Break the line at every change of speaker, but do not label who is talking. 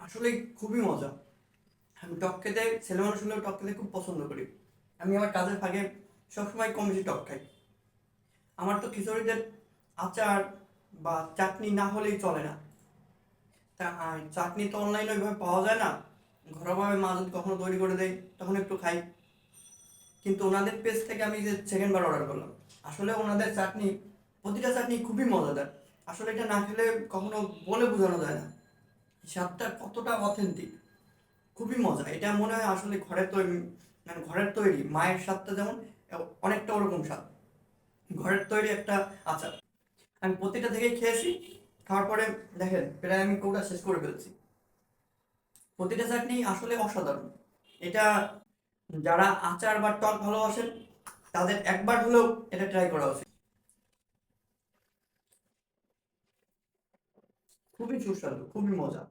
আসলে খুবই মজা। আমি টক খেতে, ছেলে মানুষ হলেও টক খেতে খুব পছন্দ করি। আমি আমার কাজের ফাঁকে সবসময় কম বেশি টক খাই। আমার তো খিচুড়িতে আচার বা চাটনি না হলেই চলে না। তা চাটনি তো অনলাইনে ওইভাবে পাওয়া যায় না। ঘরোয়াভাবে মা যদি কখনো তৈরি করে দেয় তখন একটু খাই। কিন্তু ওনাদের পেজ থেকে আমি যে সেকেন্ড বার অর্ডার করলাম, আসলে ওনাদের চাটনি, প্রতিটা চাটনি খুবই মজাদার। আসলে এটা না খেলে কখনো বলে বোঝানো যায় না স্বাদটা কতটা অথেন্টিক। খুবই মজা। এটা মনে হয় আসলে ঘরের তৈরি, মানে ঘরের তৈরি মায়ের স্বাদটা যেমন অনেকটা ওরকম স্বাদ। ঘরের তৈরি একটা আচার। আমি প্রতিটা থেকেই খেয়েছি। খাওয়ার পরে দেখেন প্রায় আমি কোটা শেষ করে ফেলছি। প্রতিটা চাটনি আসলে অসাধারণ। এটা যারা আচার বা টক ভালোবাসেন তাদের একবার হলেও এটা ট্রাই করা উচিত। খুবই সুস্বাদু, খুবই মজা।